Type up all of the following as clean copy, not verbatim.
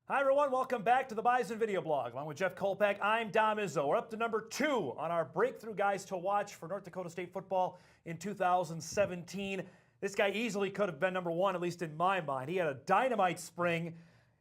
Hi everyone, welcome back to the Bison Video Blog. Along with Jeff Kolpak, I'm Dom Izzo. We're up to number 2 on our breakthrough guys to watch for North Dakota State football in 2017. This guy easily could have been number 1, at least in my mind. He had a dynamite spring,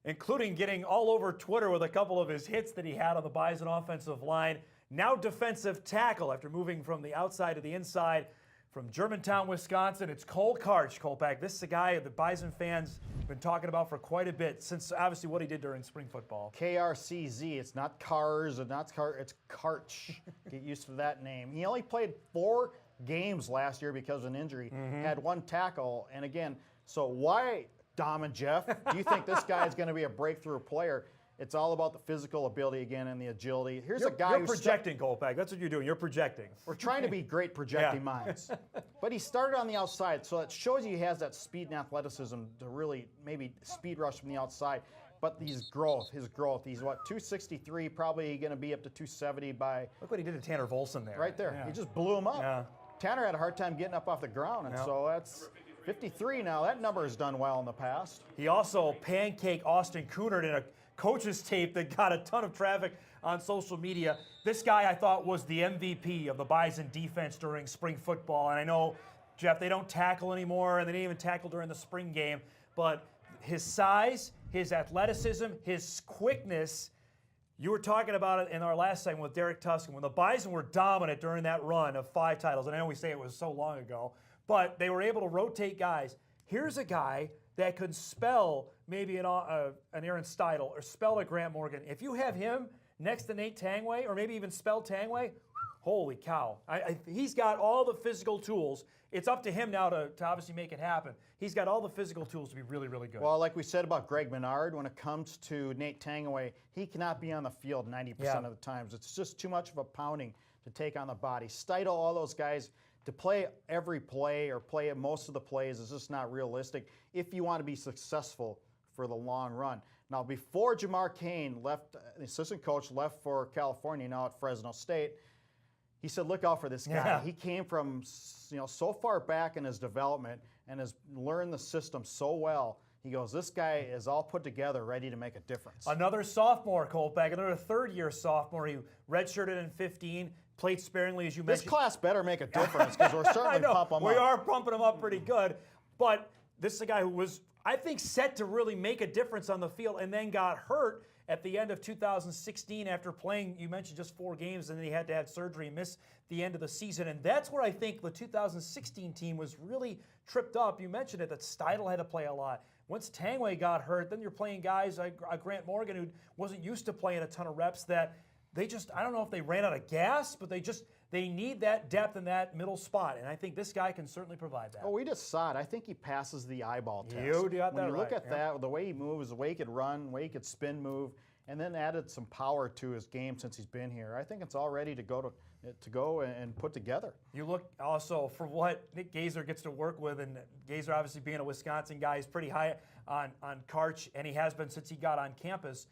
including getting all over Twitter with a couple of his hits that he had on the Bison offensive line. Now defensive tackle after moving from the outside to the inside. From Germantown, Wisconsin, it's Karcz, Kolpak. This is a guy the Bison fans have been talking about for quite a bit since obviously what he did during spring football. KRCZ. It's not Cars, it's Karcz. Get used to that name. He only played 4 games last year because of an injury. Had 1 tackle, and again, so why, Dom and Jeff, do you think this guy is going to be a breakthrough player? It's all about the physical ability again and the agility. Here's a guy who's projecting, Kolpak. That's what you're doing. You're projecting. We're trying to be great projecting minds. But he started on the outside, so it shows you he has that speed and athleticism to really maybe speed rush from the outside. But his growth, he's what, 263, probably going to be up to 270 by... Look what he did to Tanner Volson there. Right there. Yeah. He just blew him up. Yeah. Tanner had a hard time getting up off the ground, and so that's 53 now. That number has done well in the past. He also pancaked Austin Coonert in a coach's tape that got a ton of traffic on social media. This guy, I thought, was the MVP of the Bison defense during spring football. And I know, Jeff, they don't tackle anymore, and they didn't even tackle during the spring game. But his size, his athleticism, his quickness, you were talking about it in our last segment with Derek Tuscan. When the Bison were dominant during that run of 5 titles, and I know we say it was so long ago, but they were able to rotate guys. Here's a guy that could spell maybe an Aaron Steidel or spell a Grant Morgan. If you have him next to Nate Tangway, or maybe even spell Tangway, holy cow. He's got all the physical tools. It's up to him now to obviously make it happen. He's got all the physical tools to be really, really good. Well, like we said about Greg Menard, when it comes to Nate Tangway, he cannot be on the field 90% of the times. It's just too much of a pounding to take on the body. Steidel, all those guys, to play every play or play most of the plays is just not realistic if you want to be successful for the long run. Now, before Jamar Cain left, the assistant coach left for California, now at Fresno State, he said, look out for this guy. Yeah. He came from so far back in his development and has learned the system so well. He goes, this guy is all put together, ready to make a difference. Another sophomore, Kolpak, another third-year sophomore. He redshirted in 15, played sparingly, as you mentioned. This class better make a difference because we're certainly pumping him up. We are pumping him up pretty good. But this is a guy who was, I think, set to really make a difference on the field and then got hurt at the end of 2016 after playing, you mentioned, just 4 games, and then he had to have surgery and miss the end of the season. And that's where I think the 2016 team was really tripped up. You mentioned it, that Steidel had to play a lot. Once Tangway got hurt, then you're playing guys like Grant Morgan, who wasn't used to playing a ton of reps, that they just, I don't know if they ran out of gas, but they need that depth in that middle spot. And I think this guy can certainly provide that. Oh, we just saw it. I think he passes the eyeball test. You got when that you right. Look at that, the way he moves, the way he could run, the way he could spin move, and then added some power to his game since he's been here. I think it's all ready to go and put together. You look also for what Nick Gazer gets to work with, and Gazer obviously being a Wisconsin guy is pretty high on Karcz, and he has been since he got on campus.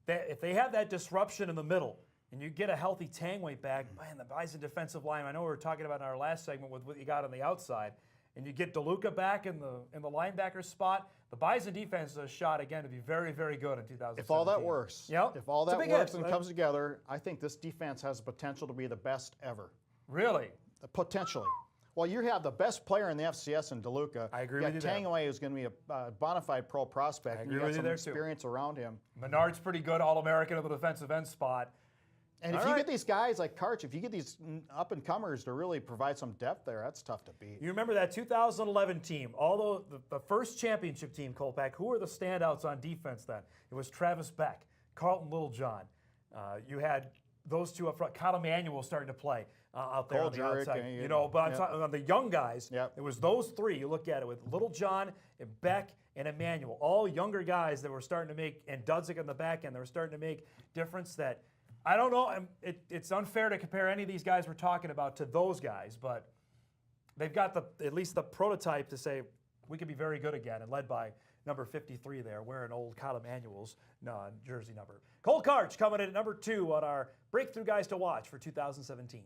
That if they have that disruption in the middle, and you get a healthy Tangway back, man, the Bison defensive line, I know we were talking about in our last segment with what you got on the outside, and you get DeLuca back in the linebacker spot, the Bison defense is a shot again to be very, very good in 2017. If all that works, if all that works and comes together, I think this defense has the potential to be the best ever. Really? Potentially. Well, you have the best player in the FCS in DeLuca. I agree with you there. Tangway is going to be a bona fide pro prospect. I agree with you there, too. Some experience around him. Menard's pretty good, All-American at the defensive end spot. And if you get these guys like Karcz, if you get these up-and-comers to really provide some depth there, that's tough to beat. You remember that 2011 team, although the first championship team, Kolpak, who were the standouts on defense then? It was Travis Beck, Carlton Littlejohn. You had those two up front. Kyle Emanuel starting to play out there on the outside. But I'm talking on the young guys. It was those 3. You look at it with Littlejohn and Beck and Emanuel, all younger guys that were starting to make, and Dudzik on the back end, they were starting to make difference that, I don't know, it's unfair to compare any of these guys we're talking about to those guys, but they've got at least the prototype to say we could be very good again, and led by number 53 there, wearing old Kyle Emanuel's jersey number. Karcz coming in at number 2 on our breakthrough guys to watch for 2017.